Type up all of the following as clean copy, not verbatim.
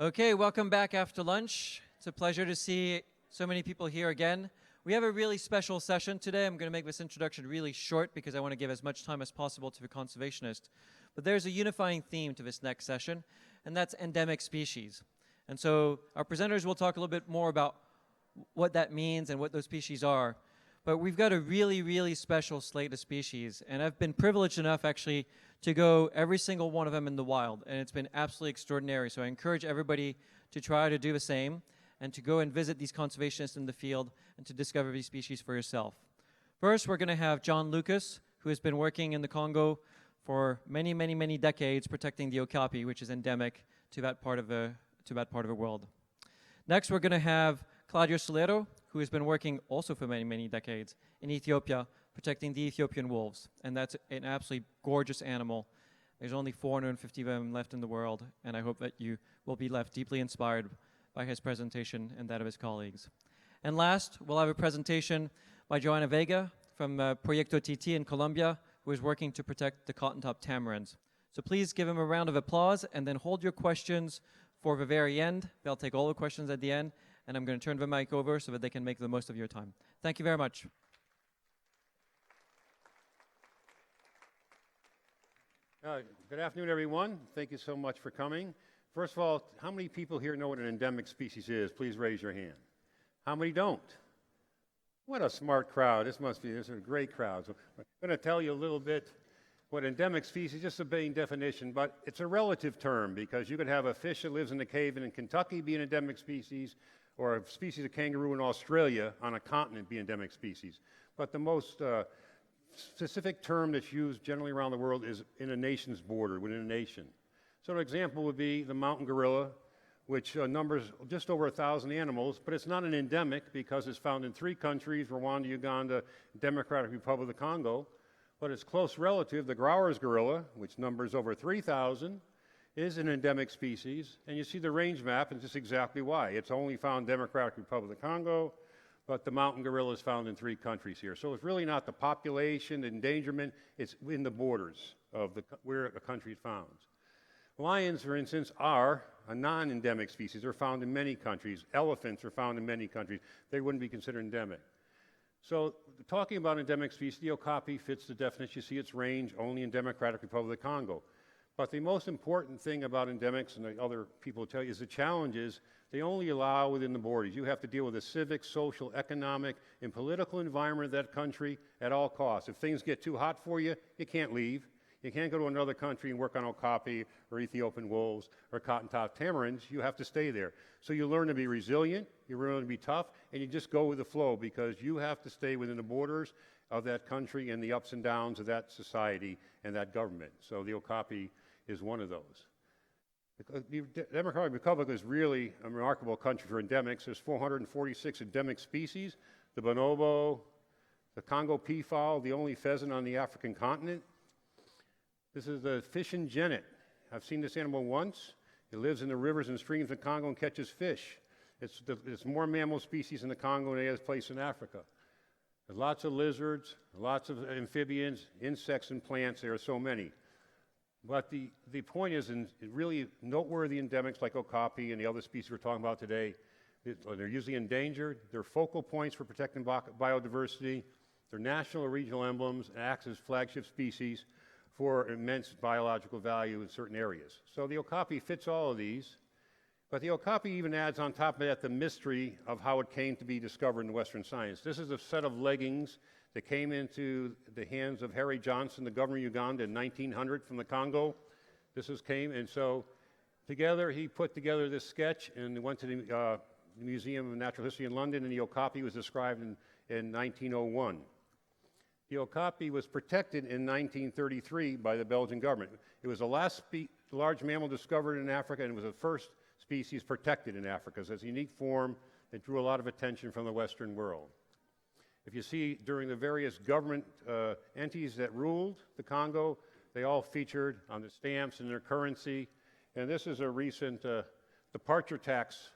Okay, welcome back after lunch. It's a pleasure to see so many people here again. We have a really special session today. I'm going to make this introduction really short because I want to give as much time as possible to the conservationist. But there's a unifying theme to this next session, and that's endemic species. And so our presenters will talk a little bit more about what that means and what those species are. But we've got a really, really special slate of species, and I've been privileged enough actually to go every single one of them in the wild, and it's been absolutely extraordinary. So I encourage everybody to try to do the same and to go and visit these conservationists in the field and to discover these species for yourself. First, we're going to have John Lukas, who has been working in the Congo for many, many, many decades protecting the Okapi, which is endemic to that part of the world. Next, we're going to have Claudio Sillero, who has been working also for many, many decades in Ethiopia, protecting the Ethiopian Wolves. And that's an absolutely gorgeous animal. There's only 450 of them left in the world, and I hope that you will be left deeply inspired by his presentation and that of his colleagues. And last, we'll have a presentation by Johanna Vega from Proyecto Tití in Colombia, who is working to protect the cotton-top tamarins. So please give him a round of applause, and then hold your questions for the very end. They'll take all the questions at the end, and I'm going to turn the mic over so that they can make the most of your time. Thank you very much. Good afternoon, everyone. Thank you so much for coming. First of all, how many people here know what an endemic species is? Please raise your hand. How many don't? What a smart crowd. This is a great crowd. So I'm going to tell you a little bit what endemic species, just a vague definition, but it's a relative term because you could have a fish that lives in the cave in Kentucky be an endemic species, or a species of kangaroo in Australia on a continent be endemic species. But the most specific term that's used generally around the world is in a nation's border, within a nation. So an example would be the mountain gorilla, which numbers just over 1,000 animals, but it's not an endemic because it's found in 3 countries, Rwanda, Uganda, Democratic Republic of Congo. But its close relative, the Grauer's gorilla, which numbers over 3,000, is an endemic species. And you see the range map, and this is exactly why. It's only found in Democratic Republic of Congo, but the mountain gorilla is found in 3 countries here. So it's really not the population, the endangerment, it's in the borders of where a country is found. Lions, for instance, are a non-endemic species. They're found in many countries. Elephants are found in many countries. They wouldn't be considered endemic. So talking about endemic species, the Okapi fits the definition. You see its range only in Democratic Republic of Congo. But the most important thing about endemics, and the other people tell you, is the challenge is they only allow within the borders. You have to deal with the civic, social, economic, and political environment of that country at all costs. If things get too hot for you, you can't leave. You can't go to another country and work on Okapi or Ethiopian wolves or cotton-top tamarins. You have to stay there. So you learn to be resilient, you learn to be tough, and you just go with the flow because you have to stay within the borders of that country and the ups and downs of that society and that government. So the Okapi is one of those. The Democratic Republic is really a remarkable country for endemics. There's 446 endemic species. The bonobo, the Congo peafowl, the only pheasant on the African continent. This is the fishin genet. I've seen this animal once. It lives in the rivers and streams of Congo and catches fish. It's more mammal species in the Congo than any other place in Africa. There's lots of lizards, lots of amphibians, insects, and plants. There are so many. But the point is, in really noteworthy endemics like Okapi and the other species we're talking about today, they're usually endangered. They're focal points for protecting biodiversity. They're national or regional emblems and act as flagship species for immense biological value in certain areas. So the Okapi fits all of these, but the Okapi even adds on top of that the mystery of how it came to be discovered in Western science. This is a set of leggings that came into the hands of Harry Johnson, the governor of Uganda, in 1900 from the Congo. And so together he put together this sketch and went to the Museum of Natural History in London, and the Okapi was described in 1901. The Okapi was protected in 1933 by the Belgian government. It was the last large mammal discovered in Africa, and it was the first species protected in Africa. So it's a unique form that drew a lot of attention from the Western world. If you see during the various government entities that ruled the Congo, they all featured on the stamps and their currency. And this is a recent departure tax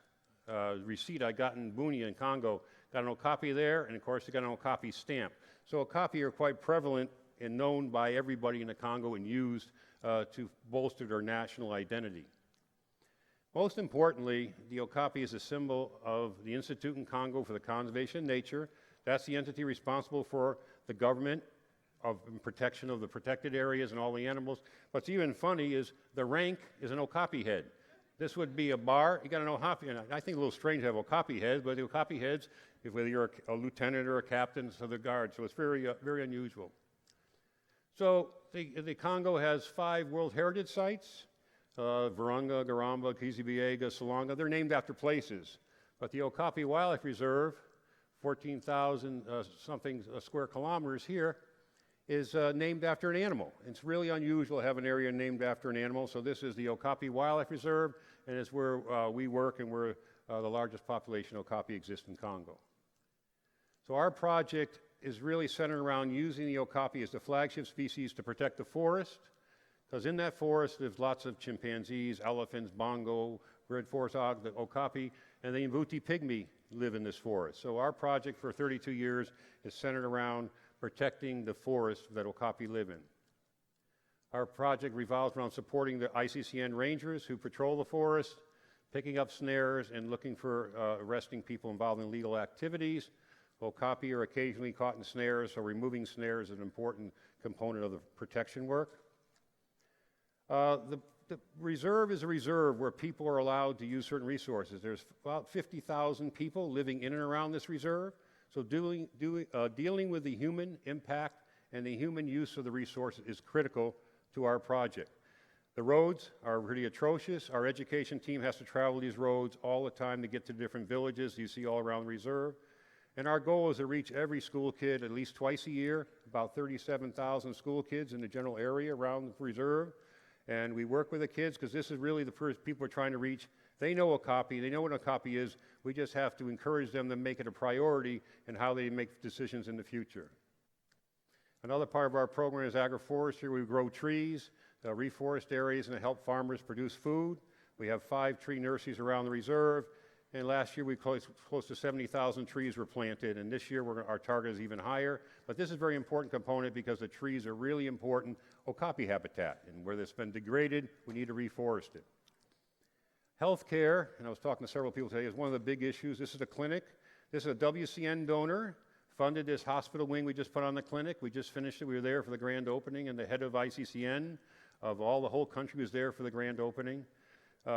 receipt I got in Bunia in Congo. Got an Okapi there, and of course, you got an Okapi stamp. So Okapi are quite prevalent and known by everybody in the Congo and used to bolster their national identity. Most importantly, the Okapi is a symbol of the Institute in Congo for the Conservation of Nature. That's the entity responsible for the government of protection of the protected areas and all the animals. What's even funny is the rank is an Okapi head. This would be a bar. You got an Okapi, and I think a little strange to have Okapi heads, but the Okapi heads, whether you're a lieutenant or a captain of the guard, so it's very, very unusual. So the Congo has 5 World Heritage Sites, Virunga, Garamba, Kizibiega, Salonga. They're named after places. But the Okapi Wildlife Reserve, 14,000 something square kilometers here, is named after an animal. It's really unusual to have an area named after an animal. So this is the Okapi Wildlife Reserve, and it's where we work and where the largest population of Okapi exists in Congo. So our project is really centered around using the Okapi as the flagship species to protect the forest, because in that forest there's lots of chimpanzees, elephants, bongo, red forest hog, the Okapi, and the Mbuti pygmy live in this forest. So our project for 32 years is centered around protecting the forest that Okapi live in. Our project revolves around supporting the ICCN rangers who patrol the forest, picking up snares and looking for arresting people involved in illegal activities. Okapi are occasionally caught in snares, so removing snares is an important component of the protection work. The reserve is a reserve where people are allowed to use certain resources. There's about 50,000 people living in and around this reserve, so dealing with the human impact and the human use of the resources is critical to our project. The roads are pretty atrocious. Our education team has to travel these roads all the time to get to different villages you see all around the reserve. And our goal is to reach every school kid at least twice a year, about 37,000 school kids in the general area around the reserve. And we work with the kids because this is really the first people we're trying to reach. They know Okapi, they know what Okapi is. We just have to encourage them to make it a priority in how they make decisions in the future. Another part of our program is agroforestry. We grow trees, reforest areas, and help farmers produce food. We have 5 tree nurseries around the reserve. And last year, we close to 70,000 trees were planted, and this year our target is even higher. But this is a very important component because the trees are really important Okapi habitat, and where it's been degraded, we need to reforest it. Healthcare, and I was talking to several people today, is one of the big issues. This is a clinic. This is a WCN donor, funded this hospital wing we just put on the clinic. We just finished it. We were there for the grand opening, and the head of ICCN of the whole country was there for the grand opening.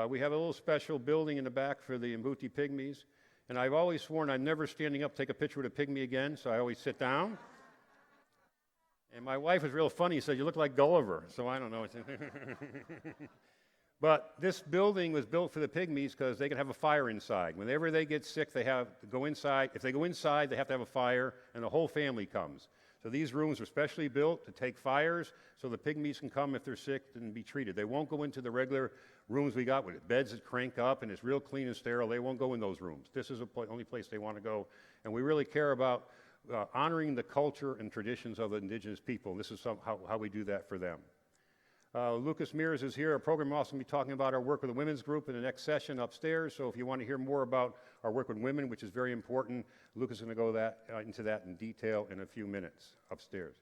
We have a little special building in the back for the Mbuti pygmies, and I've always sworn I'm never standing up to take a picture with a pygmy again, so I always sit down. And my wife was real funny, said, "You look like Gulliver," so I don't know. But this building was built for the pygmies because they can have a fire inside. Whenever they get sick, they have to go inside. If they go inside, they have to have a fire, and the whole family comes. So these rooms are specially built to take fires so the pygmies can come if they're sick and be treated. They won't go into the regular rooms we got with beds that crank up and it's real clean and sterile. They won't go in those rooms. This is the only place they want to go. And we really care about honoring the culture and traditions of the indigenous people. This is how we do that for them. Lukas Mears is here. Our program will also be talking about our work with the women's group in the next session upstairs. So if you want to hear more about our work with women, which is very important, Lukas is going to go into that in detail in a few minutes upstairs.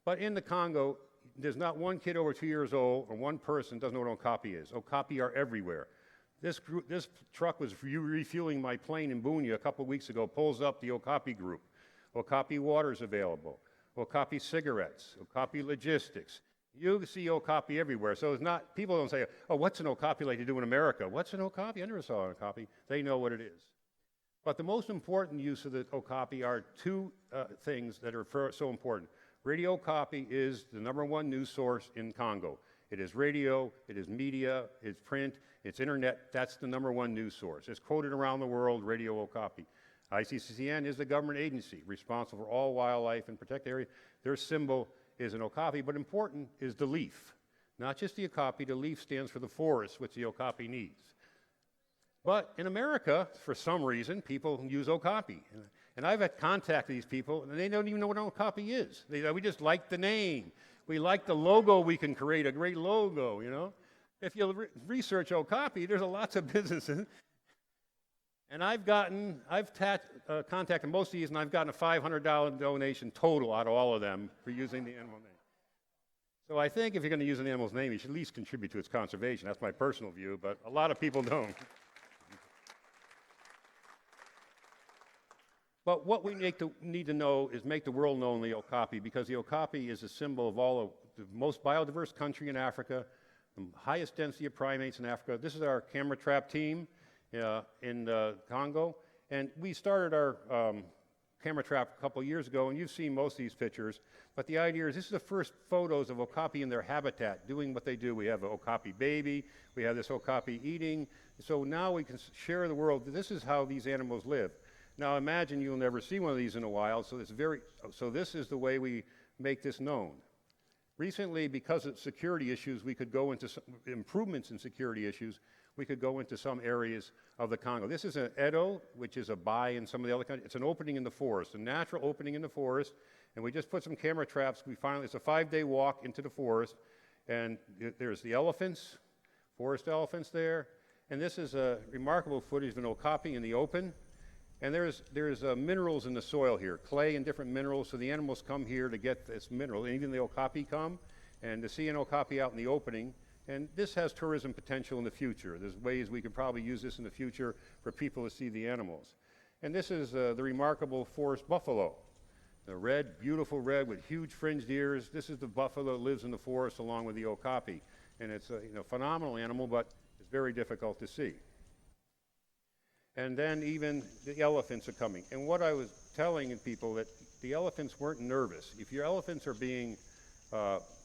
But in the Congo, there's not one kid over 2 years old or one person doesn't know what Okapi is. Okapi are everywhere. This truck was refueling my plane in Bunia a couple of weeks ago, pulls up the Okapi group. Okapi water is available. Okapi cigarettes, Okapi logistics. You see Okapi everywhere. So it's not, people don't say, "Oh, what's an Okapi like they do in America?" What's an Okapi? I never saw an Okapi. They know what it is. But the most important use of the Okapi are 2 things that are so important. Radio Okapi is the #1 news source in Congo. It is radio, it is media, it's print, it's internet. That's the #1 news source. It's quoted around the world, Radio Okapi. ICCN is the government agency responsible for all wildlife and protected areas. Their symbol is an Okapi, but important is the leaf. Not just the Okapi, the leaf stands for the forest, which the Okapi needs. But in America, for some reason, people use Okapi. And I've had contact with these people, and they don't even know what an Okapi is. We just like the name. We like the logo we can create, a great logo, you know. If you research Okapi, there's lots of businesses. And I've contacted most of these, and I've gotten a $500 donation total out of all of them for using the animal name. So I think if you're going to use an animal's name, you should at least contribute to its conservation. That's my personal view, but a lot of people don't. But what we need to know is make the world know the Okapi, because the Okapi is a symbol of all of the most biodiverse country in Africa, the highest density of primates in Africa. This is our camera trap team in Congo, and we started our camera trap a couple years ago, and you've seen most of these pictures. But the idea is this is the first photos of Okapi in their habitat, doing what they do. We have an Okapi baby, we have this Okapi eating. So now we can share the world. This is how these animals live. Now imagine you'll never see one of these in a while, so this is the way we make this known. Recently, because of security issues, we could go into some improvements in security issues. We could go into some areas of the Congo. This is an Edo, which is a bai in some of the other countries. It's an opening in the forest, a natural opening in the forest, and we just put some camera traps. It's a 5-day walk into the forest, and there's the elephants, forest elephants there, and this is a remarkable footage of an Okapi in the open. And there's minerals in the soil here, clay and different minerals, so the animals come here to get this mineral. And even the Okapi come, and to see an Okapi out in the opening. And this has tourism potential in the future. There's ways we could probably use this in the future for people to see the animals. And this is the remarkable forest buffalo. The red, beautiful red with huge fringed ears. This is the buffalo that lives in the forest along with the Okapi. And it's a phenomenal animal, but it's very difficult to see. And then even the elephants are coming. And what I was telling people that the elephants weren't nervous. If your elephants are being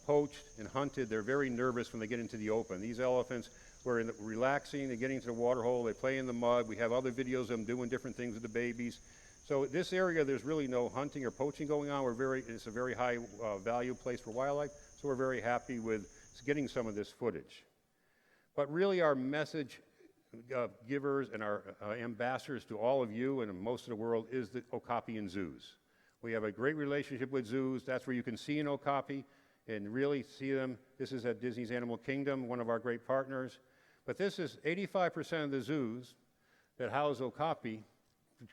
poached and hunted, they're very nervous when they get into the open. These elephants were relaxing, they're getting into the water hole, they play in the mud. We have other videos of them doing different things with the babies. So this area, there's really no hunting or poaching going on. It's a very high value place for wildlife, so we're very happy with getting some of this footage. But really our message givers and our ambassadors to all of you and most of the world is the Okapi and zoos. We have a great relationship with zoos. That's where you can see an Okapi and really see them. This is at Disney's Animal Kingdom, one of our great partners. But this is 85% of the zoos that house Okapi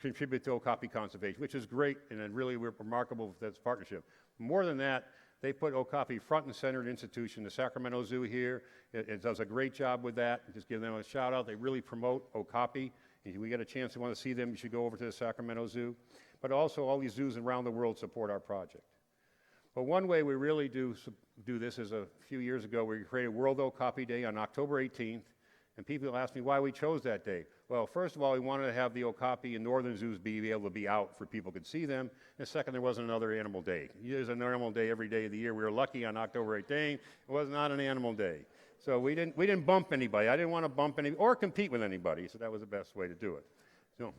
contribute to Okapi conservation, which is great and really remarkable for this partnership. More than that, they put Okapi front and center in the institution. The Sacramento Zoo here, it does a great job with that. Just give them a shout out. They really promote Okapi. If we get a chance to want to see them, you should go over to the Sacramento Zoo. But also all these zoos around the world support our project. But one way we really do this is a few years ago, we created World Okapi Day on October 18th. And people ask me why we chose that day. Well, first of all, we wanted to have the Okapi in northern zoos be able to be out for people could see them. And second, there wasn't another animal day. There's an animal day every day of the year. We were lucky on October 18th. It was not an animal day. So we didn't bump anybody. I didn't want to bump anybody or compete with anybody. So that was the best way to do it.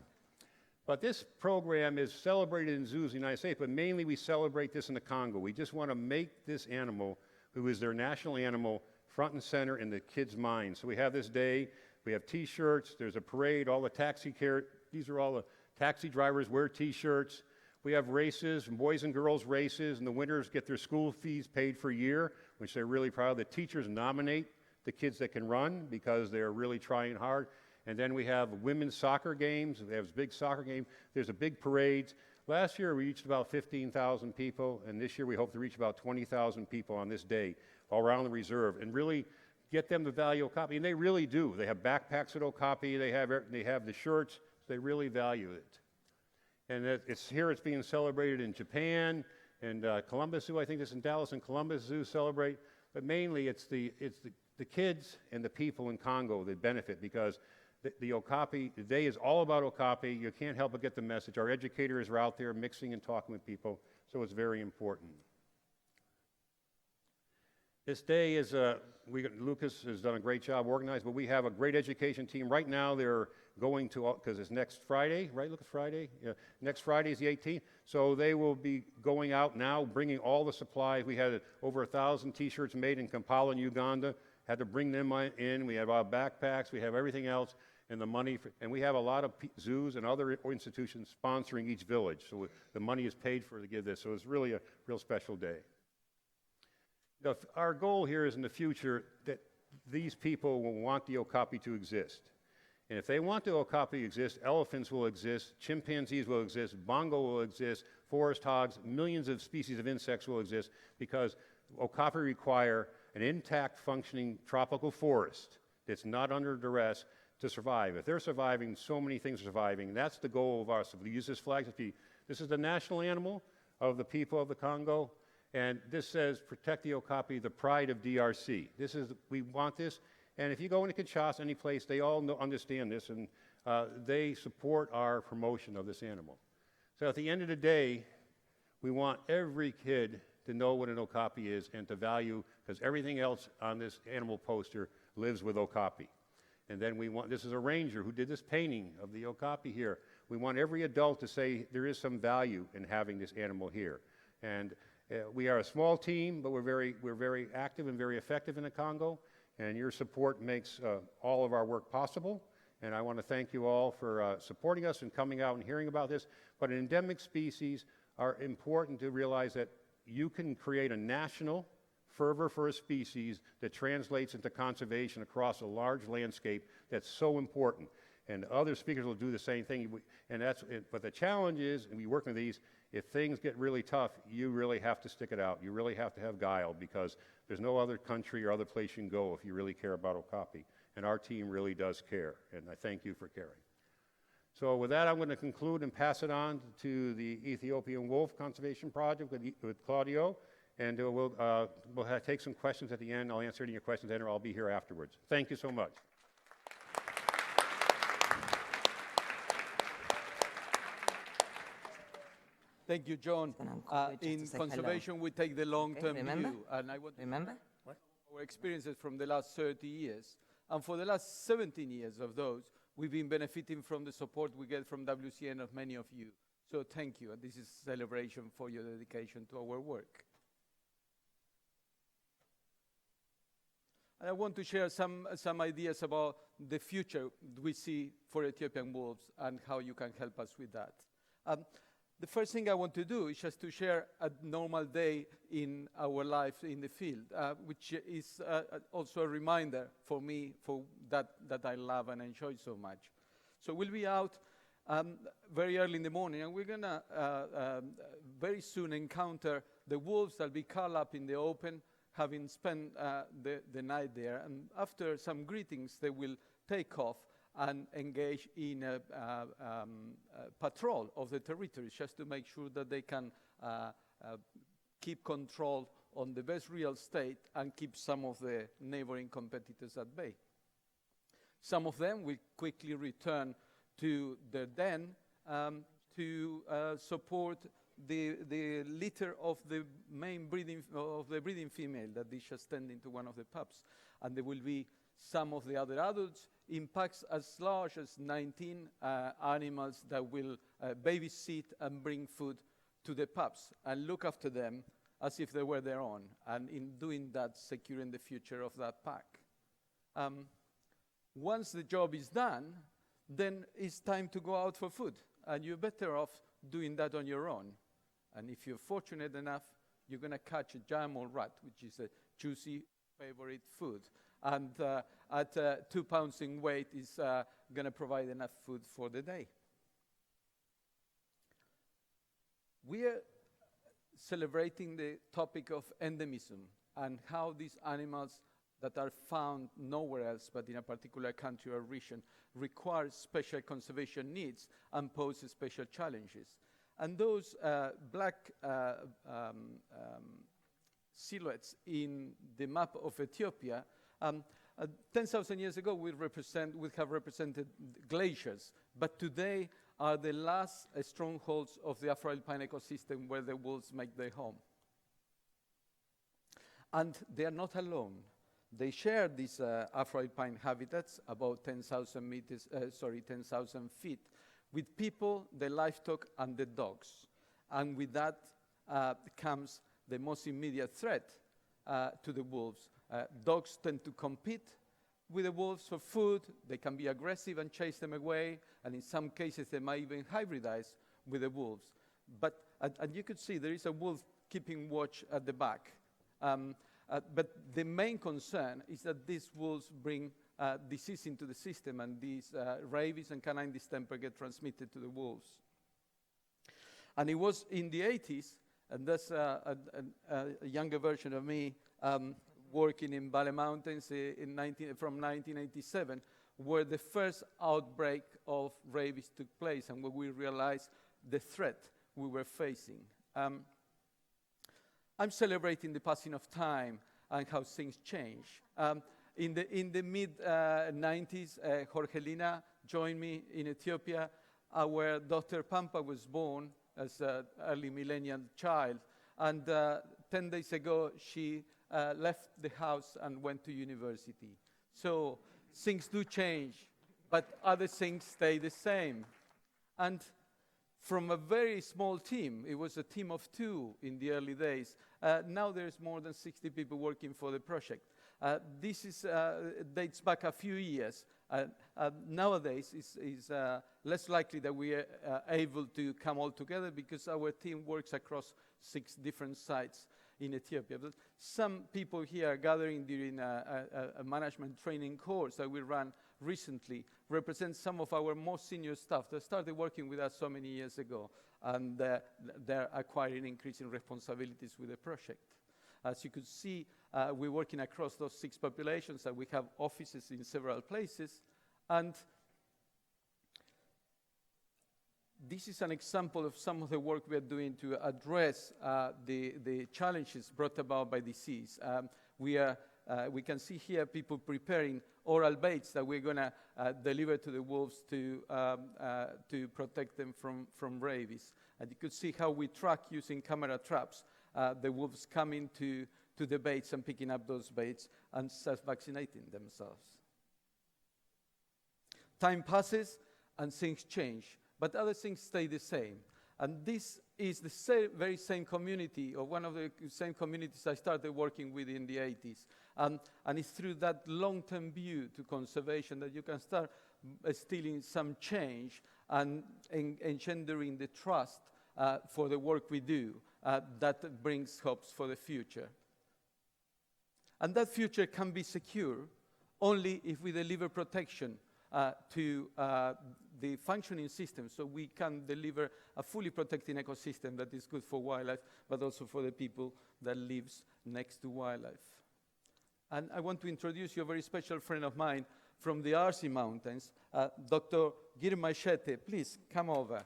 But this program is celebrated in zoos in the United States, but mainly we celebrate this in the Congo. We just want to make this animal, who is their national animal, front and center in the kids' minds. So we have this day, we have T-shirts, there's a parade, all the these are all the taxi drivers wear T-shirts. We have races, boys and girls races, and the winners get their school fees paid for a year, which they're really proud of. The teachers nominate the kids that can run because they're really trying hard. And then we have women's soccer games, we have big soccer game, there's a big parade. Last year we reached about 15,000 people, and this year we hope to reach about 20,000 people on this day all around the reserve and really get them to value Okapi. And they really do. They have backpacks at Okapi, they have the shirts, they really value it. And it's being celebrated in Japan, and Columbus Zoo, I think it's in Dallas and Columbus Zoo celebrate, but mainly it's the kids and the people in Congo that benefit because the Okapi, the day is all about Okapi. You can't help but get the message. Our educators are out there mixing and talking with people, so it's very important. This day is, Lukas has done a great job organized, but we have a great education team. Right now they're going to, because it's next Friday, right, Lukas, Friday? Yeah. Next Friday is the 18th. So they will be going out now, bringing all the supplies. We had over 1,000 T-shirts made in Kampala in Uganda. Had to bring them in. We have our backpacks. We have everything else. And the money, and we have a lot of zoos and other institutions sponsoring each village. So the money is paid for to give this. So it's really a real special day. Our goal here is in the future that these people will want the Okapi to exist. And if they want the Okapi to exist, elephants will exist, chimpanzees will exist, bongo will exist, forest hogs, millions of species of insects will exist because Okapi require an intact, functioning tropical forest that's not under duress to survive. If they're surviving, so many things are surviving. That's the goal of us. If we use this flag, this is the national animal of the people of the Congo, and this says, protect the Okapi, the pride of DRC. We want this, and if you go into Kinshasa, any place, they all understand this, and they support our promotion of this animal. So at the end of the day, we want every kid to know what an Okapi is and to value, because everything else on this animal poster lives with Okapi. And then this is a ranger who did this painting of the Okapi here. We want every adult to say there is some value in having this animal here. And we are a small team, but we're very active and very effective in the Congo, and your support makes all of our work possible. And I want to thank you all for supporting us and coming out and hearing about this. But endemic species are important to realize that you can create a national fervor for a species that translates into conservation across a large landscape that's so important. And other speakers will do the same thing. But the challenge is, and we work with these, if things get really tough, you really have to stick it out. You really have to have guile, because there's no other country or other place you can go if you really care about Okapi. And our team really does care, and I thank you for caring. So with that, I'm going to conclude and pass it on to the Ethiopian Wolf Conservation Project with Claudio, and we'll take some questions at the end. I'll answer any of your questions then, or I'll be here afterwards. Thank you so much. Thank you, John. In conservation, we take the long-term view, and I want to remember our experiences from the last 30 years. And for the last 17 years of those, we've been benefiting from the support we get from WCN of many of you. So thank you, and this is a celebration for your dedication to our work. And I want to share some ideas about the future we see for Ethiopian wolves and how you can help us with that. The first thing I want to do is just to share a normal day in our life in the field, which is also a reminder for me for that I love and enjoy so much. So we'll be out very early in the morning, and we're going to very soon encounter the wolves that'll be curled up in the open, having spent the night there. And after some greetings, they will take off and engage in a patrol of the territories, just to make sure that they can keep control on the best real estate and keep some of the neighboring competitors at bay. Some of them will quickly return to their den to support the litter of the main breeding female that is just tending to one of the pups. And there will be some of the other adults in packs as large as 19 animals that will babysit and bring food to the pups and look after them as if they were their own, and in doing that, securing the future of that pack. Once the job is done, then it's time to go out for food, and you're better off doing that on your own. And if you're fortunate enough, you're going to catch a jam or rat, which is a juicy favorite food. And at 2 pounds in weight is going to provide enough food for the day. We are celebrating the topic of endemism and how these animals that are found nowhere else but in a particular country or region require special conservation needs and pose special challenges. And those black silhouettes in the map of Ethiopia 10,000 years ago, we have represented glaciers, but today are the last strongholds of the Afro-Alpine ecosystem where the wolves make their home. And they are not alone. They share these Afro-Alpine habitats, about 10,000 feet, with people, the livestock, and the dogs. And with that comes the most immediate threat to the wolves. Dogs tend to compete with the wolves for food. They can be aggressive and chase them away, and in some cases they might even hybridize with the wolves. But and you could see there is a wolf keeping watch at the back. But the main concern is that these wolves bring disease into the system, and these rabies and canine distemper get transmitted to the wolves. And it was in the 80s And that's a younger version of me working in Valley Mountains from 1987, where the first outbreak of rabies took place and where we realized the threat we were facing. I'm celebrating the passing of time and how things change. In the mid-90s, Jorgelina joined me in Ethiopia. Our daughter Pampa was born as an early millennial child. And 10 days ago, she left the house and went to university. So things do change, but other things stay the same. And from a very small team, it was a team of 2 in the early days. Now there's more than 60 people working for the project. This dates back a few years. Nowadays, it's less likely that we are able to come all together because our team works across 6 different sites in Ethiopia. But some people here are gathering during a management training course that we ran recently represent some of our most senior staff that started working with us so many years ago, and they're acquiring increasing responsibilities with the project. As you could see, we're working across those 6 populations, and we have offices in several places. And this is an example of some of the work we are doing to address the challenges brought about by disease. We can see here people preparing oral baits that we're going to deliver to the wolves to protect them from rabies. And you could see how we track using camera traps the wolves coming to the baits and picking up those baits and self-vaccinating themselves. Time passes and things change, but other things stay the same. And this is the very same community, or one of the same communities I started working with in the 80s. And it's through that long-term view to conservation that you can start instilling some change and engendering the trust for the work we do that brings hopes for the future. And that future can be secure only if we deliver protection to the functioning system, so we can deliver a fully protected ecosystem that is good for wildlife, but also for the people that lives next to wildlife. And I want to introduce you a very special friend of mine from the RC Mountains, Dr. Girma Eshete. Please come over.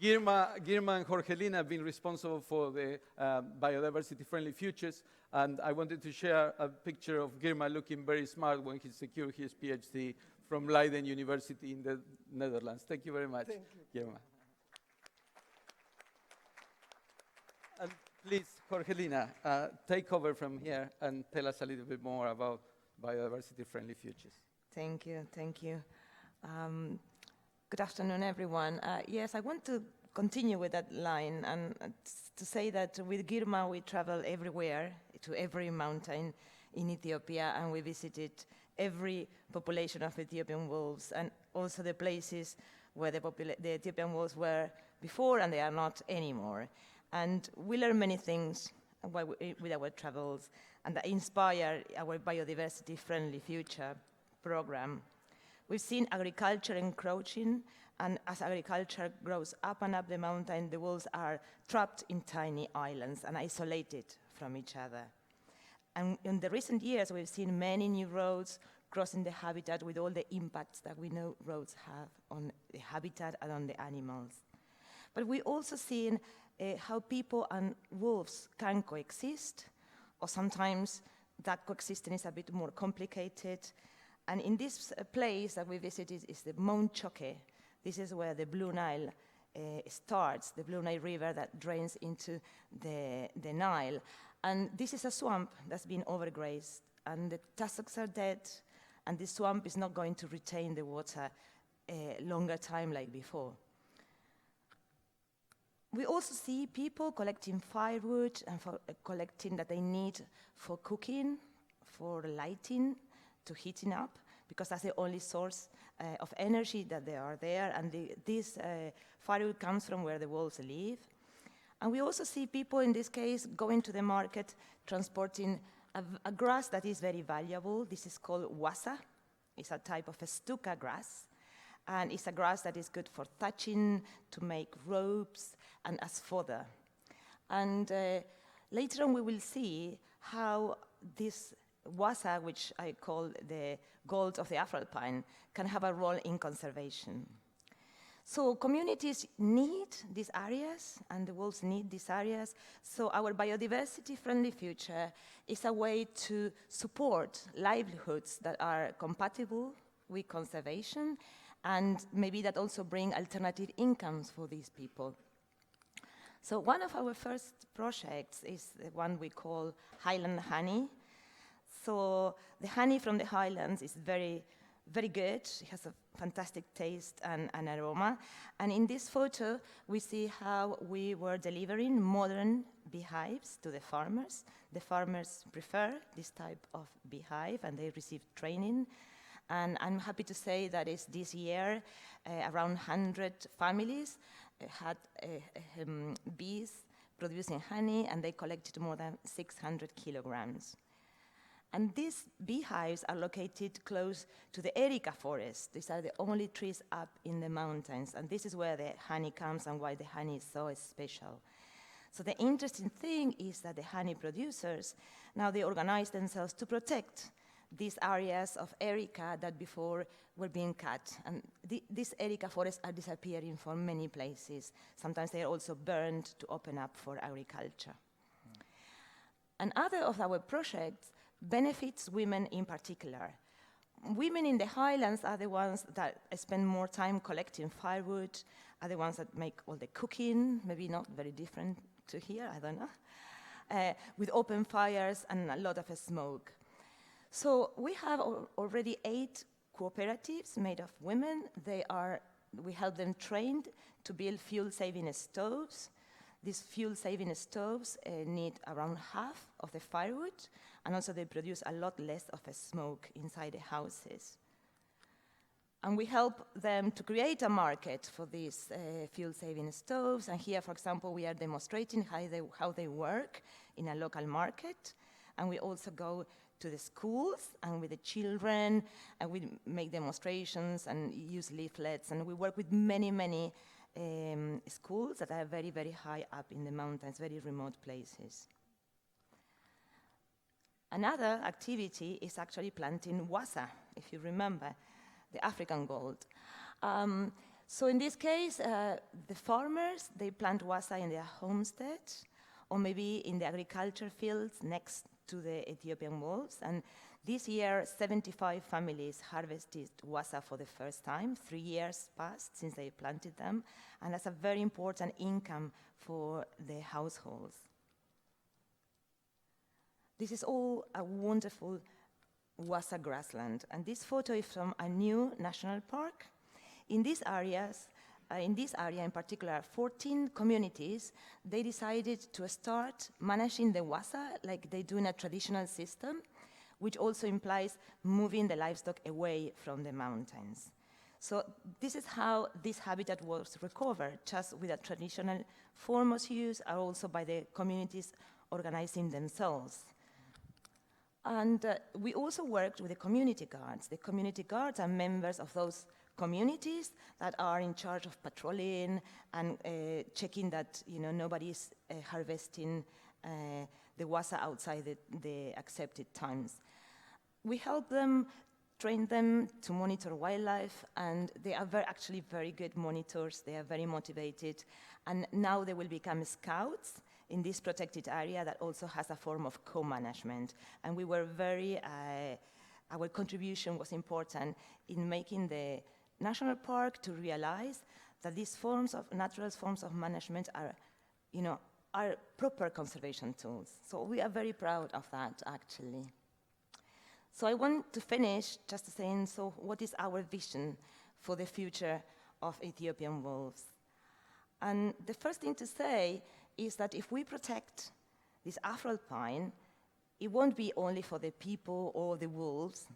Girma and Jorgelina have been responsible for the biodiversity-friendly futures, and I wanted to share a picture of Girma looking very smart when he secured his PhD from Leiden University in the Netherlands. Thank you very much, Girma. And please, Jorgelina, take over from here and tell us a little bit more about biodiversity-friendly futures. Thank you, thank you. Good afternoon, everyone. Yes, I want to continue with that line and to say that with Girma we travel everywhere, to every mountain in Ethiopia, and we visited every population of Ethiopian wolves and also the places where the Ethiopian wolves were before and they are not anymore. And we learn many things with our travels, and that inspire our biodiversity-friendly future program. We've seen agriculture encroaching, and as agriculture grows up and up the mountain, the wolves are trapped in tiny islands and isolated from each other. And in the recent years, we've seen many new roads crossing the habitat with all the impacts that we know roads have on the habitat and on the animals. But we also seen how people and wolves can coexist, or sometimes that coexistence is a bit more complicated. And in this place that we visited is the Mount Choke. This is where the Blue Nile starts, the Blue Nile River that drains into the Nile. And this is a swamp that's been overgrazed, and the tussocks are dead, and this swamp is not going to retain the water a longer time like before. We also see people collecting firewood and collecting that they need for cooking, for lighting, to heating up, because that's the only source of energy that they are there, and this firewood comes from where the wolves live. And we also see people, in this case, going to the market, transporting a grass that is very valuable. This is called wassa. It's a type of a stuca grass, And it's a grass that is good for thatching, to make ropes, and as fodder. And later on we will see how this wasa, which I call the gold of the Afro-Alpine, can have a role in conservation. So communities need these areas, and the wolves need these areas. So our biodiversity-friendly future is a way to support livelihoods that are compatible with conservation, and maybe that also bring alternative incomes for these people. So one of our first projects is the one we call Highland Honey. So the honey from the highlands is very, very good. It has a fantastic taste and aroma. And in this photo, we see how we were delivering modern beehives to the farmers. The farmers prefer this type of beehive, and they receive training. And I'm happy to say that this year, around 100 families had bees producing honey, and they collected more than 600 kilograms. And these beehives are located close to the Erica forest. These are the only trees up in the mountains, and this is where the honey comes and why the honey is so special. So the interesting thing is that the honey producers, now they organize themselves to protect these areas of Erica that before were being cut. And these Erica forests are disappearing from many places. Sometimes they are also burned to open up for agriculture. And other of our projects benefits women in particular. Women in the highlands are the ones that spend more time collecting firewood, are the ones that make all the cooking, maybe not very different to here, I don't know, with open fires and a lot of smoke. So we have already 8 cooperatives made of women. We help them trained to build fuel-saving stoves. These fuel-saving stoves need around half of the firewood, and also they produce a lot less of a smoke inside the houses. And we help them to create a market for these fuel-saving stoves. And here, for example, we are demonstrating how they work in a local market. And we also go to the schools and with the children, and we make demonstrations and use leaflets. And we work with many, many schools that are very, very high up in the mountains, very remote places. Another activity is actually planting wasa, if you remember, the African gold. So in this case, the farmers, they plant wasa in their homestead, or maybe in the agriculture fields next to the Ethiopian Wolves. And this year, 75 families harvested wasa for the first time. 3 years passed since they planted them, and that's a very important income for the households. This is all a wonderful wasa grassland, and this photo is from a new national park. In this area in particular, 14 communities, they decided to start managing the wasa like they do in a traditional system, which also implies moving the livestock away from the mountains. So this is how this habitat was recovered, just with a traditional form of use, and also by the communities organizing themselves. And we also worked with the community guards. The community guards are members of those communities that are in charge of patrolling and checking that nobody is harvesting the wasa outside the accepted times. We help them, train them to monitor wildlife, and they are actually very good monitors. They are very motivated, and now they will become scouts in this protected area that also has a form of co-management. And we were our contribution was important in making the national park to realize that these natural forms of management are proper conservation tools. So we are very proud of that, actually. So I want to finish just saying, so what is our vision for the future of Ethiopian wolves? And the first thing to say is that if we protect this Afro-Alpine, it won't be only for the people or the wolves.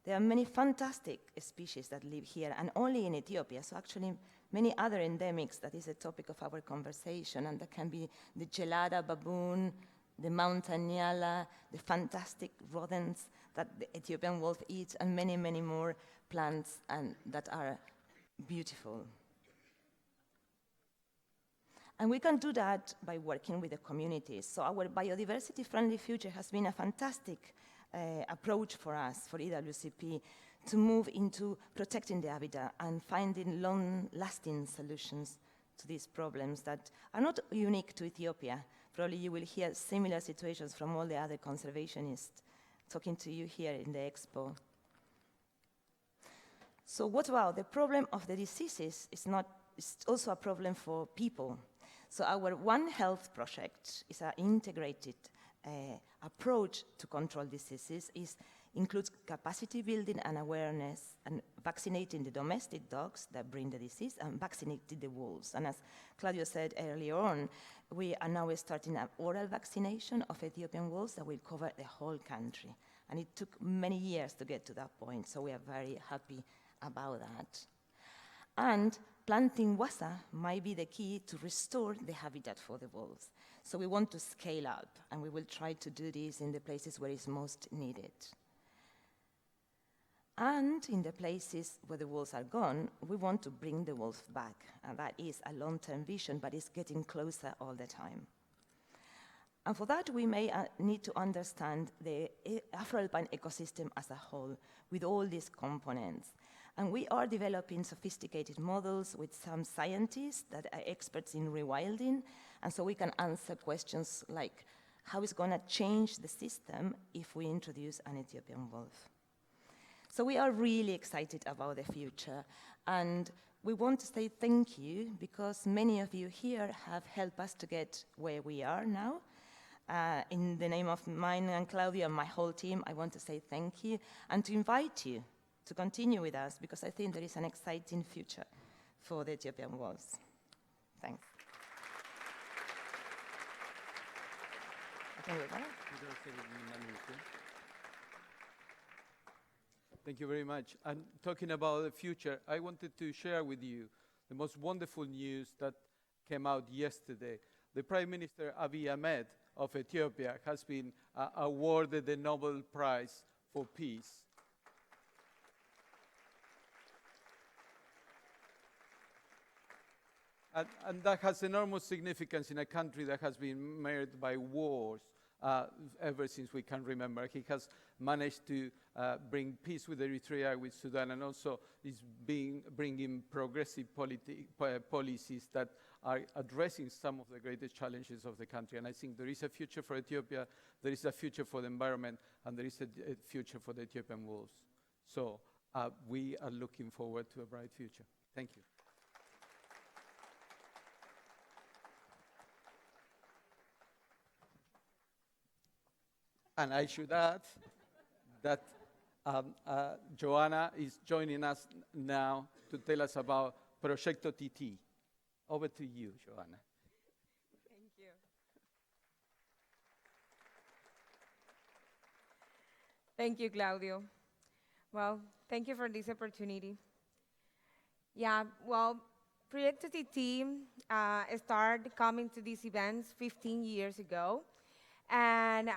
There are many fantastic species that live here, and only in Ethiopia. So actually, many other endemics that is a topic of our conversation, and that can be the gelada baboon, the mountain nyala, the fantastic rodents that the Ethiopian wolf eats, and many, many more plants and that are beautiful. And we can do that by working with the communities. So our biodiversity-friendly future has been a fantastic approach for us, for EWCP, to move into protecting the habitat and finding long-lasting solutions to these problems that are not unique to Ethiopia. Probably you will hear similar situations from all the other conservationists talking to you here in the Expo. So what about the problem of the diseases? It's also a problem for people. So our One Health project is an integrated approach to control diseases. Includes capacity building and awareness and vaccinating the domestic dogs that bring the disease and vaccinating the wolves. And as Claudio said earlier on, we are now starting an oral vaccination of Ethiopian wolves that will cover the whole country. And it took many years to get to that point, so we are very happy about that. And planting wasa might be the key to restore the habitat for the wolves. So we want to scale up, and we will try to do this in the places where it's most needed. And in the places where the wolves are gone, we want to bring the wolf back. And that is a long-term vision, but it's getting closer all the time. And for that, we may need to understand the Afro-Alpine ecosystem as a whole, with all these components. And we are developing sophisticated models with some scientists that are experts in rewilding, and so we can answer questions like, how is it going to change the system if we introduce an Ethiopian wolf? So we are really excited about the future, and we want to say thank you because many of you here have helped us to get where we are now. In the name of mine and Claudio and my whole team, I want to say thank you and to invite you to continue with us because I think there is an exciting future for the Ethiopian wolves. Thanks. Thank you very much. And talking about the future, I wanted to share with you the most wonderful news that came out yesterday. The Prime Minister Abiy Ahmed of Ethiopia has been awarded the Nobel Prize for Peace. And that has enormous significance in a country that has been marred by wars ever since we can remember. He has managed to bring peace with Eritrea, with Sudan, and also is bringing progressive policies that are addressing some of the greatest challenges of the country. And I think there is a future for Ethiopia, there is a future for the environment, and there is a future for the Ethiopian wolves. So we are looking forward to a bright future. Thank you. And I should add that Johanna is joining us now to tell us about Proyecto Tití. Over to you, Johanna. Thank you. Thank you, Claudio. Well, thank you for this opportunity. Yeah, well, Proyecto Tití started coming to these events 15 years ago. And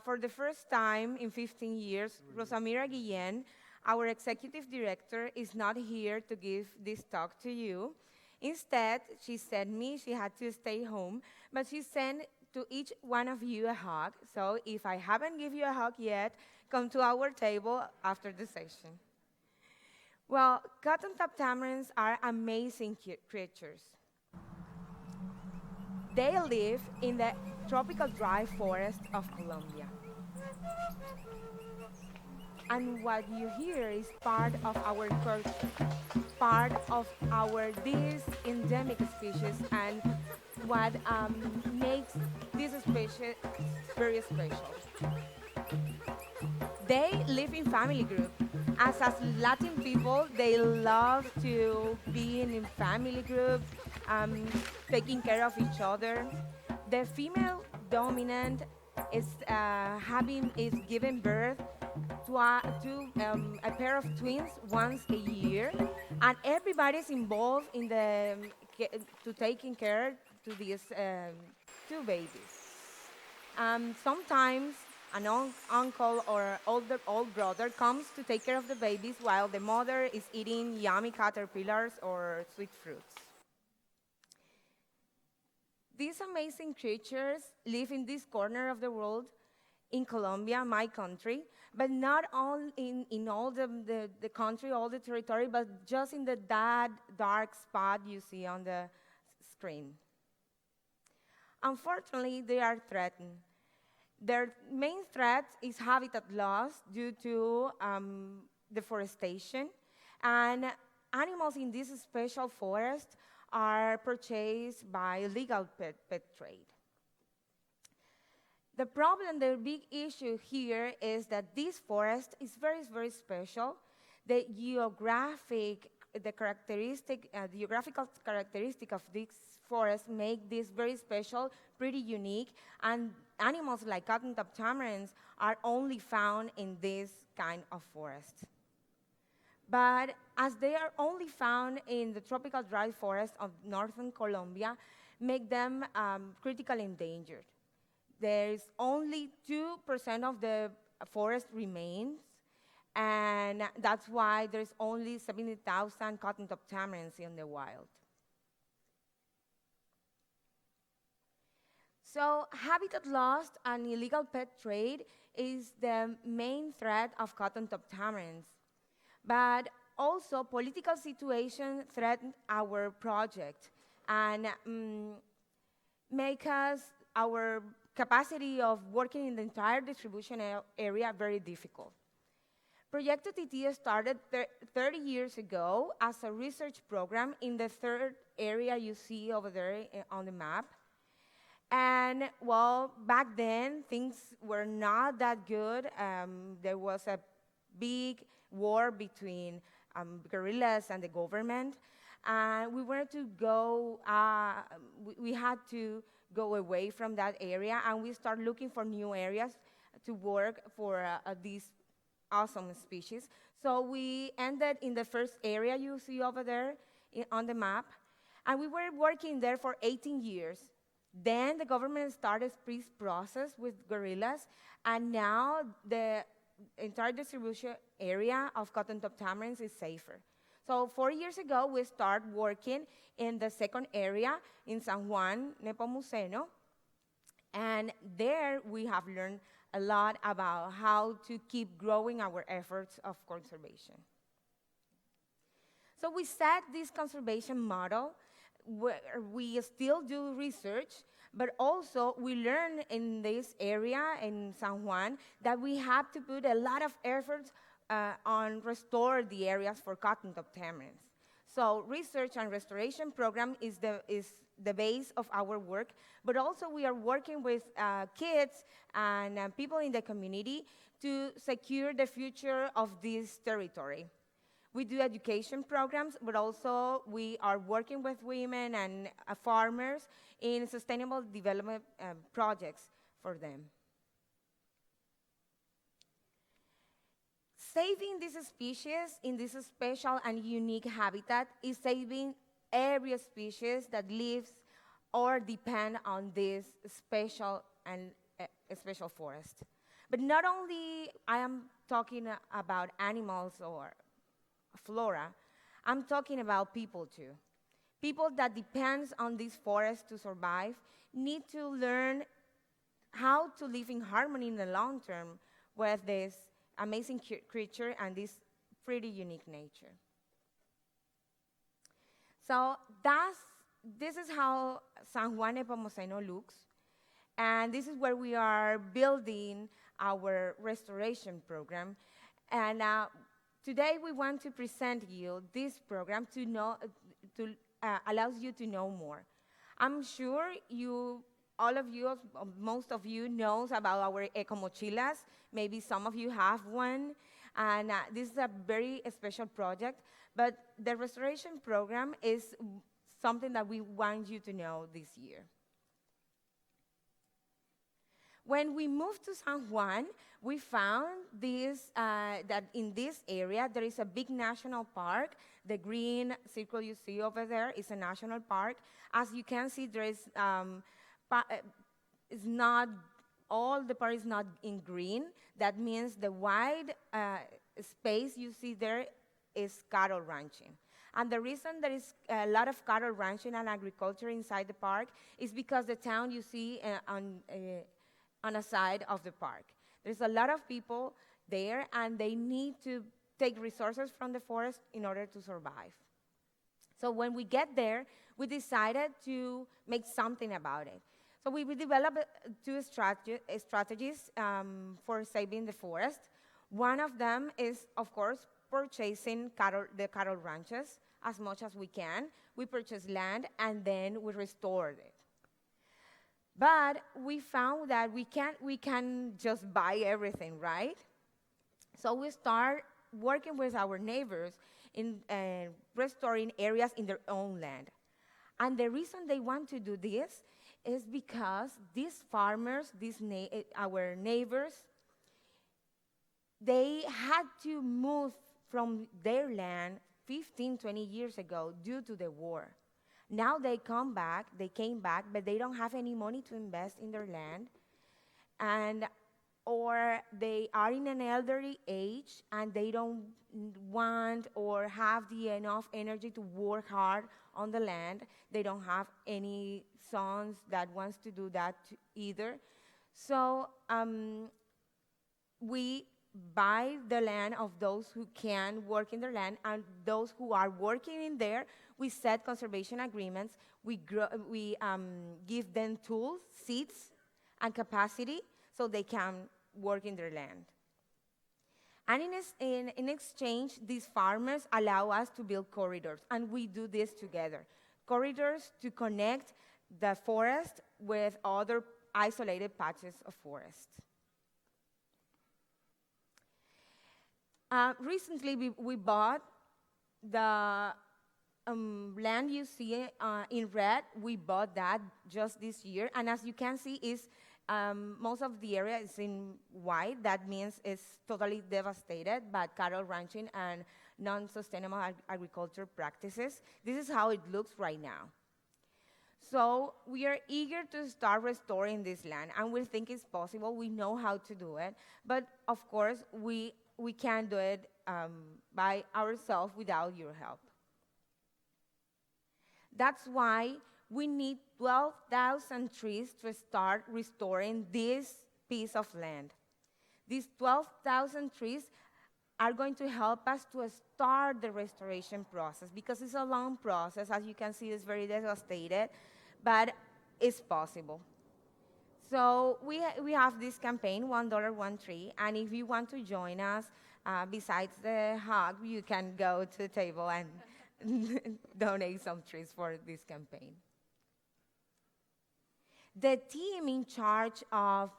for the first time in 15 years, Rosamira Guillen, our executive director, is not here to give this talk to you. Instead, she sent me, she had to stay home, but she sent to each one of you a hug. So if I haven't given you a hug yet, come to our table after the session. Well, cotton-top tamarins are amazing creatures. They live in the tropical dry forest of Colombia. And what you hear is part of our culture, part of this endemic species, and what makes this species very special. They live in family groups. As Latin people, they love to be in family groups, taking care of each other. The female dominant is giving birth to a pair of twins once a year, and everybody's involved in taking care to these two babies. Sometimes an uncle or old brother comes to take care of the babies while the mother is eating yummy caterpillars or sweet fruits. These amazing creatures live in this corner of the world, in Colombia, my country, but not all in all the country, all the territory, but just in that dark spot you see on the screen. Unfortunately, they are threatened. Their main threat is habitat loss due to deforestation, and animals in this special forest are purchased by illegal pet trade. The problem, the big issue here is that this forest is very, very special. The geographical characteristic of this forest make this very special, pretty unique, and animals like cotton-top tamarins are only found in this kind of forest. But as they are only found in the tropical dry forest of northern Colombia, make them critically endangered. There is only 2% of the forest remains, and that's why there's only 70,000 cotton-top tamarins in the wild. So habitat loss and illegal pet trade is the main threat of cotton-top tamarins. But also political situation threaten our project and make our capacity of working in the entire distribution area very difficult. Proyecto Tití started 30 years ago as a research program in the third area you see over there on the map. And well, back then, things were not that good. There was a big war between guerrillas and the government. And we wanted to go, we had to go away from that area, and we started looking for new areas to work for these awesome species. So we ended in the first area you see over there on the map, and we were working there for 18 years. Then the government started peace process with guerrillas, and now the entire distribution area of cotton-top tamarins is safer. So 4 years ago, we started working in the second area in San Juan, Nepomuceno, and there we have learned a lot about how to keep growing our efforts of conservation. So we set this conservation model where we still do research, but also we learn in this area in San Juan that we have to put a lot of efforts on restore the areas for cotton-top tamarins. So research and restoration program is the base of our work, but also we are working with kids and people in the community to secure the future of this territory. We do education programs, but also we are working with women and farmers in sustainable development projects for them. Saving these species in this special and unique habitat is saving every species that lives or depend on this special and special forest. But not only I am talking about animals or flora, I'm talking about people too. People that depends on this forest to survive need to learn how to live in harmony in the long term with this amazing creature and this pretty unique nature. So this is how San Juan Nepomuceno looks, and this is where we are building our restoration program. And today we want to present you this program to allows you to know more. I'm sure all of you, most of you knows about our eco mochilas. Maybe some of you have one, and this is a very special project, but the restoration program is something that we want you to know this year. When we moved to San Juan, we found this, that in this area there is a big national park. The green circle you see over there is a national park. As you can see, there is it's not all the part is not in green, that means the wide space you see there is cattle ranching. And the reason there is a lot of cattle ranching and agriculture inside the park is because the town you see on a side of the park. There's a lot of people there, and they need to take resources from the forest in order to survive. So when we get there, we decided to make something about it. So we developed two strategies for saving the forest. One of them is, of course, purchasing the cattle ranches as much as we can. We purchase land, and then we restored it. But we found that we can't just buy everything, right? So we start working with our neighbors in restoring areas in their own land. And the reason they want to do this is because these farmers, our neighbors, they had to move from their land 15, 20 years ago due to the war. Now they came back, but they don't have any money to invest in their land, or they are in an elderly age and they don't want or have enough energy to work hard on the land. They don't have any sons that wants to do that either. So we buy the land of those who can work in their land, and those who are working in there, we set conservation agreements. We give them tools, seeds, and capacity so they can work in their land. And in exchange, these farmers allow us to build corridors, and we do this together. Corridors to connect the forest with other isolated patches of forest. Recently, we bought the land you see in red. We bought that just this year, and as you can see, most of the area is in white. That means it's totally devastated by cattle ranching and non-sustainable agriculture practices. This is how it looks right now. So we are eager to start restoring this land, and we think it's possible. We know how to do it, but of course, we can't do it by ourselves without your help. That's why we need 12,000 trees to start restoring this piece of land. These 12,000 trees are going to help us to start the restoration process, because it's a long process. As you can see, it's very devastated, but it's possible. So we have this campaign, $1, 1 tree, and if you want to join us, besides the hug, you can go to the table and donate some trees for this campaign. The team in charge of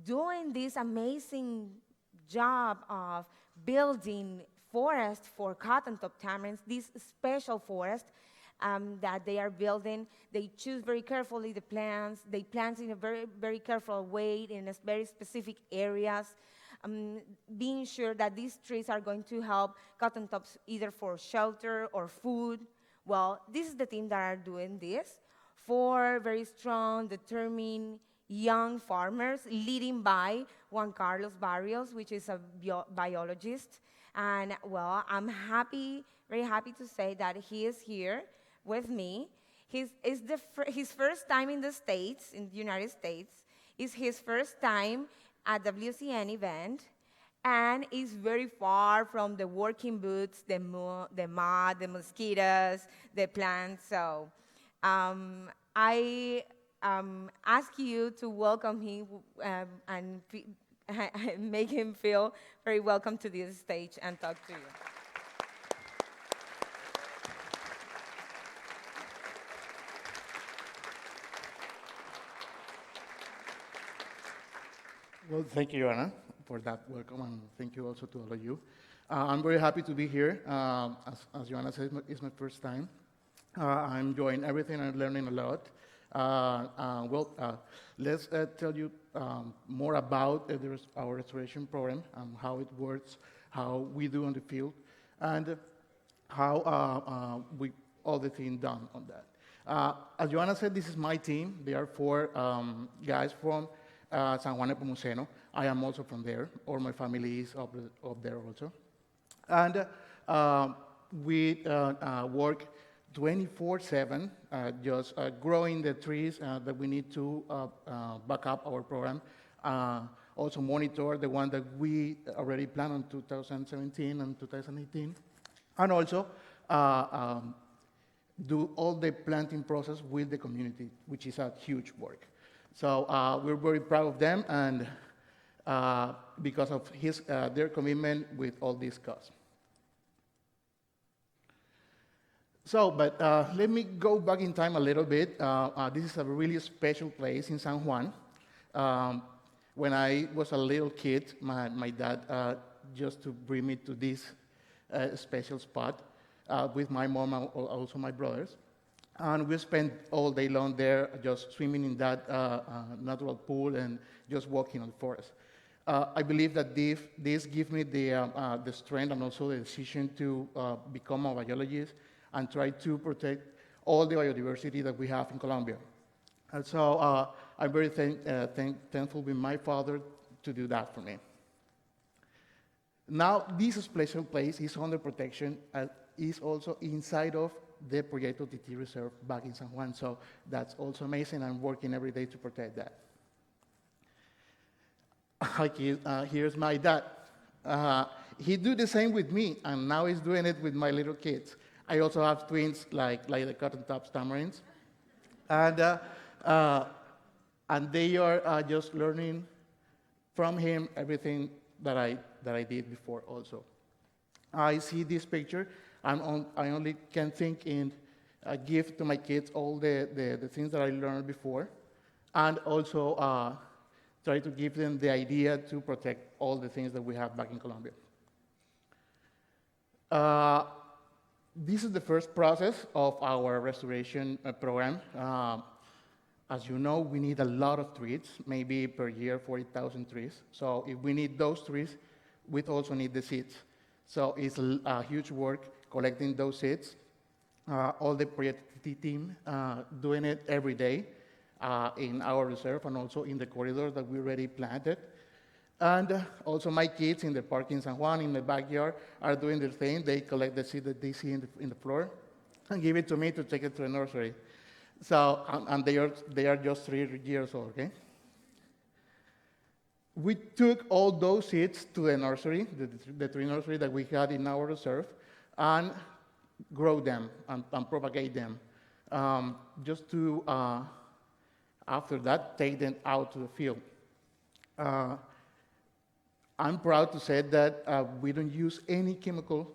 doing this amazing job of building forest for cotton top tamarins, this special forest that they are building, they choose very carefully the plants. They plant in a very, very careful way in very specific areas, being sure that these trees are going to help cotton tops either for shelter or food. Well, this is the team that are doing this. 4 very strong, determined, young farmers, leading by Juan Barrios, which is a biologist. And, well, I'm very happy to say that he is here with me. His first time in the States, in the United States. It's his first time at WCN event, and is very far from the working boots, the mud, the mosquitoes, the plants. So I ask you to welcome him and make him feel very welcome to this stage and talk to you. Well, thank you, Johanna, for that welcome, and thank you also to all of you. I'm very happy to be here. As Johanna said, it's my first time. I'm enjoying everything and learning a lot. Let's tell you more about our restoration program and how it works, how we do on the field, and how all the things done on that. As Johanna said, this is my team. There are 4 guys from San Juan Nepomuceno. I am also from there, or my family is up there also. And we work 24/7, just growing the trees that we need to back up our program. Also monitor the one that we already planned on 2017 and 2018. And also do all the planting process with the community, which is a huge work. So we're very proud of them, and because of their commitment with all this cause. So, but let me go back in time a little bit. This is a really special place in San Juan. When I was a little kid, my dad just to bring me to this special spot with my mom and also my brothers. And we spent all day long there just swimming in that natural pool and just walking on the forest. I believe that this gives me the strength and also the decision to become a biologist and try to protect all the biodiversity that we have in Colombia. And so I'm very thankful with my father to do that for me. Now, this special place is under protection, is also inside of the Proyecto Tití Reserve back in San Juan. So that's also amazing. I'm working every day to protect that. Here's my dad. He do the same with me, and now he's doing it with my little kids. I also have twins like the cotton tops tamarins. And they are just learning from him everything that I did before also. I see this picture. I only can think in give to my kids all the things that I learned before, and also try to give them the idea to protect all the things that we have back in Colombia. This is the first process of our restoration program. As you know, we need a lot of trees, maybe per year 40,000 trees. So if we need those trees, we also need the seeds. So it's a huge work collecting those seeds. All the Proyecto team doing it every day in our reserve and also in the corridor that we already planted. And also my kids in the park in San Juan, in the backyard, are doing their thing. They collect the seed that they see in the floor and give it to me to take it to the nursery. So, and they are just 3 years old, okay? We took all those seeds to the nursery, the tree nursery that we had in our reserve, and grow them and propagate them. Just to, after that, take them out to the field. I'm proud to say that we don't use any chemical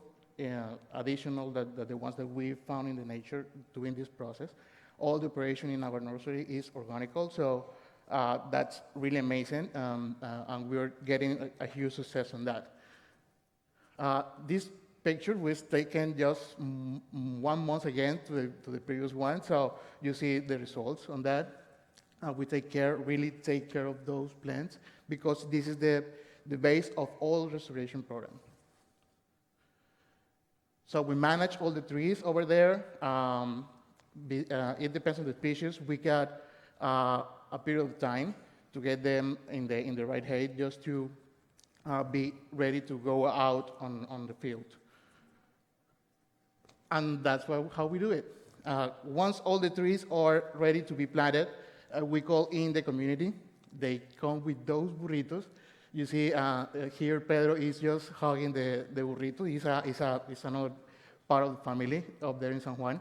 additional that the ones that we found in the nature doing this process. All the operation in our nursery is organical, so that's really amazing, and we're getting a huge success on that. This picture was taken just 1 month again to the previous one, so you see the results on that. We really take care of those plants, because this is the base of all restoration program. So we manage all the trees over there. It depends on the species. We got a period of time to get them in the right height, just to be ready to go out on the field. And that's how we do it. Once all the trees are ready to be planted, we call in the community. They come with those burritos. You see here, Pedro is just hugging the burrito. He's another part of the family up there in San Juan.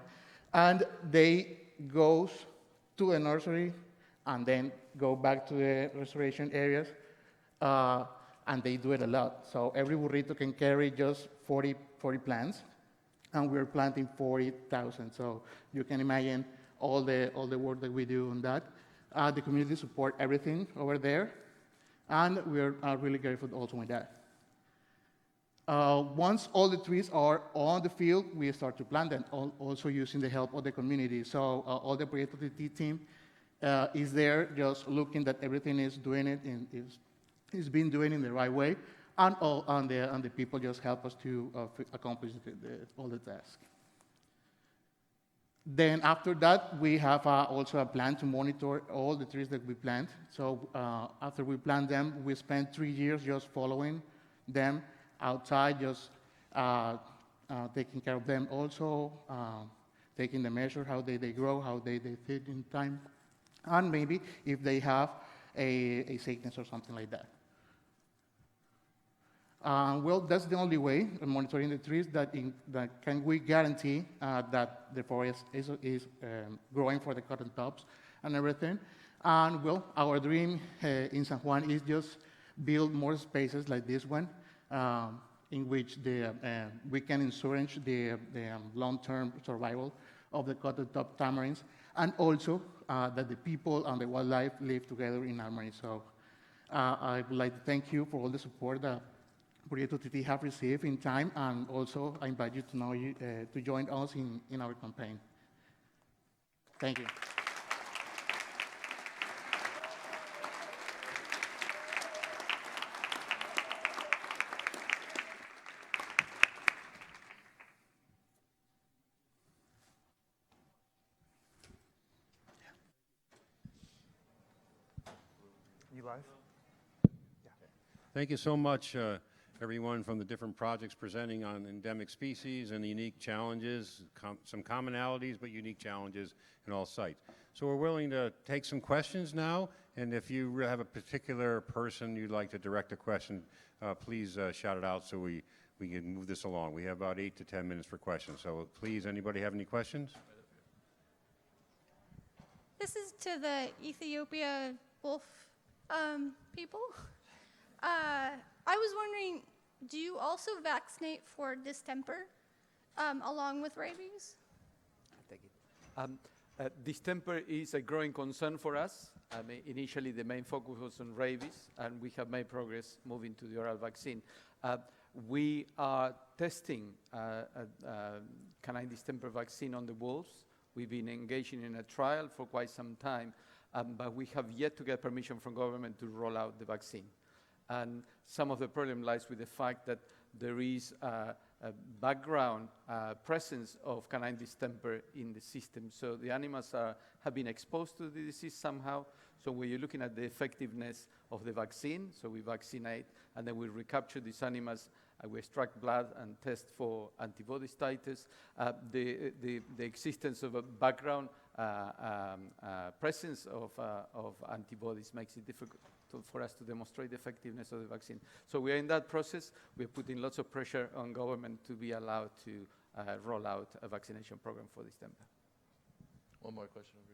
And they go to the nursery and then go back to the restoration areas, and they do it a lot. So every burrito can carry just 40 plants, and we're planting 40,000. So you can imagine all the work that we do on that. The community support everything over there, and we're really grateful also with that. Once all the trees are on the field, we start to plant them, also using the help of the community. So all the Proyecto Tití team is there, just looking that everything is doing it and is being doing it in the right way, and the people just help us to accomplish all the tasks. Then after that, we have also a plan to monitor all the trees that we plant. So after we plant them, we spend 3 years just following them outside, just taking care of them also, taking the measure, how they grow, how they fit in time, and maybe if they have a sickness or something like that. Well, that's the only way of monitoring the trees that can we guarantee that the forest is growing for the cotton tops and everything. And well, our dream in San Juan is just build more spaces like this one, in which we can ensure the long-term survival of the cotton top tamarins, and also that the people and the wildlife live together in harmony. So I would like to thank you for all the support that Proyecto Tití have received in time, and also I invite you to join us in our campaign. Thank you. You live? Thank you so much, everyone from the different projects presenting on endemic species and the unique challenges, some commonalities, but unique challenges in all sites. So we're willing to take some questions now, and if you have a particular person you'd like to direct a question, please shout it out so we can move this along. We have about 8 to 10 minutes for questions, so please, anybody have any questions? This is to the Ethiopia wolf people. I was wondering, do you also vaccinate for distemper along with rabies? Thank you. Distemper is a growing concern for us. I mean, initially, the main focus was on rabies, and we have made progress moving to the oral vaccine. We are testing canine distemper vaccine on the wolves. We've been engaging in a trial for quite some time, but we have yet to get permission from government to roll out the vaccine. And some of the problem lies with the fact that there is a background presence of canine distemper in the system. So the animals have been exposed to the disease somehow. So when you're looking at the effectiveness of the vaccine, so we vaccinate, and then we recapture these animals, we extract blood and test for antibody titers. The existence of a background presence of antibodies makes it difficult for us to demonstrate the effectiveness of the vaccine. So we are in that process. We're putting lots of pressure on government to be allowed to roll out a vaccination program for distemper. One more question over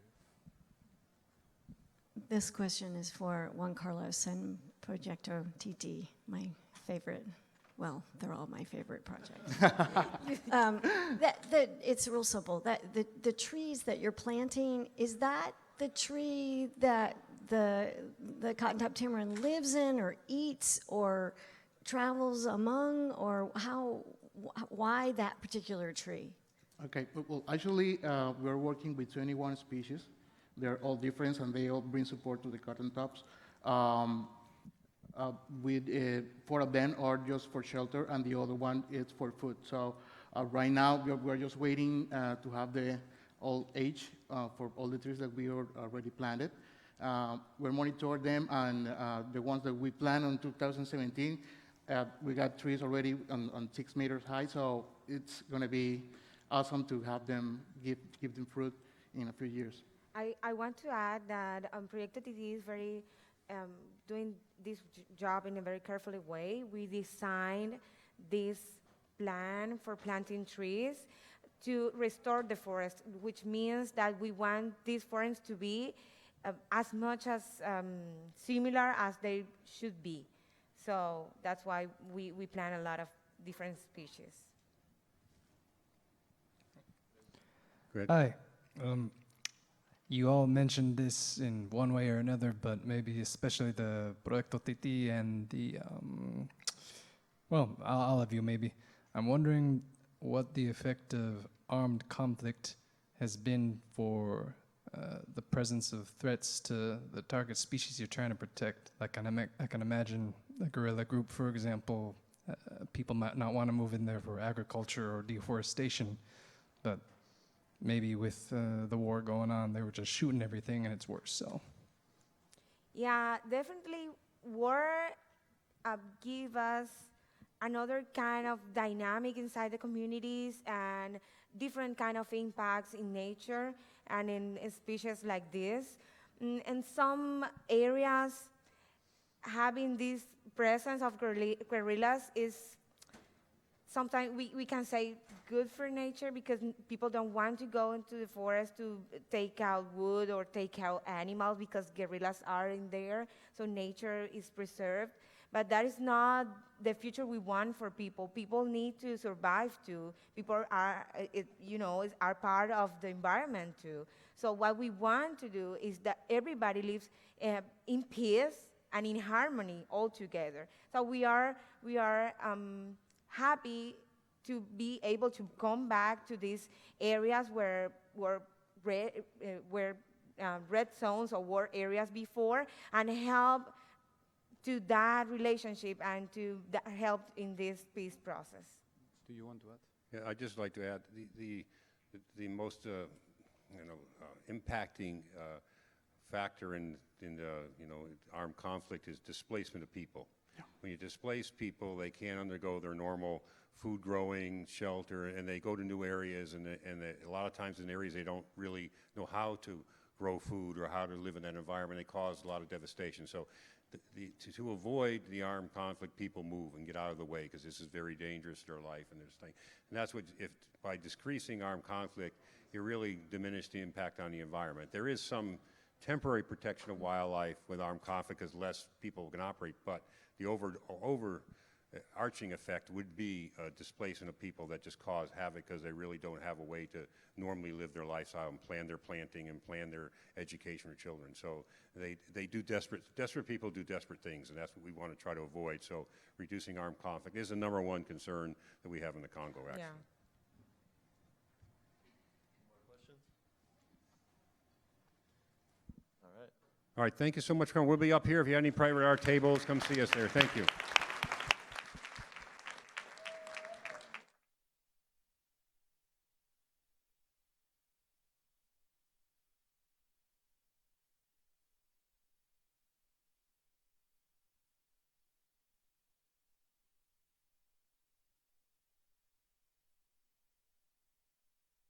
here. This question is for Juan Carlos and Proyecto Tití, my favorite. Well, they're all my favorite projects. It's real simple. The trees that you're planting, is that the tree that the cotton top tamarin lives in or eats or travels among, or why that particular tree? Okay, well, actually, we're working with 21 species. They're all different, and they all bring support to the cotton tops. With 4 of them are just for shelter, and the other one is for food. So right now, we're just waiting to have the all age for all the trees that we already planted. We're monitoring them, and the ones that we planted in 2017, we got trees already on 6 meters high, so it's going to be awesome to have them give them fruit in a few years. I want to add that Proyecto Tití is very doing this job in a very careful way. We designed this plan for planting trees to restore the forest, which means that we want these forests to be as much as similar as they should be. So that's why we plant a lot of different species. Great. Hi. You all mentioned this in one way or another, but maybe especially the Proyecto Tití and the, well, all of you maybe. I'm wondering what the effect of armed conflict has been for the presence of threats to the target species you're trying to protect. Like I can imagine a guerrilla group, for example, people might not want to move in there for agriculture or deforestation, but maybe with the war going on, they were just shooting everything and it's worse. So Yeah, definitely war give us another kind of dynamic inside the communities and different kind of impacts in nature and in species like this. In some areas, having this presence of guerrillas is sometimes we can say good for nature because people don't want to go into the forest to take out wood or take out animals because guerrillas are in there, so nature is preserved. But that is not the future we want for people. People need to survive too. People are, are part of the environment too. So what we want to do is that everybody lives in peace and in harmony all together. So we are happy to be able to come back to these areas where red zones or war areas before and help to that relationship and to help in this peace process. Do you want to add? Yeah, I'd just like to add the most impacting factor in armed conflict is displacement of people. Yeah. When you displace people, they can't undergo their normal food growing, shelter, and they go to new areas, and a lot of times in areas they don't really know how to grow food or how to live in that environment. They cause a lot of devastation. So to avoid the armed conflict, people move and get out of the way because this is very dangerous to their life and there's thing. And that's what, if by decreasing armed conflict, you really diminish the impact on the environment. There is some temporary protection of wildlife with armed conflict because less people can operate, but the overarching effect would be displacement of people that just cause havoc because they really don't have a way to normally live their lifestyle and plan their planting and plan their education for children. So they do desperate people do desperate things, and that's what we want to try to avoid. So reducing armed conflict is the #1 concern that we have in the Congo, actually. Yeah. More questions? All right. All right, thank you so much for coming. We'll be up here. If you have any private art tables, come see us there. Thank you.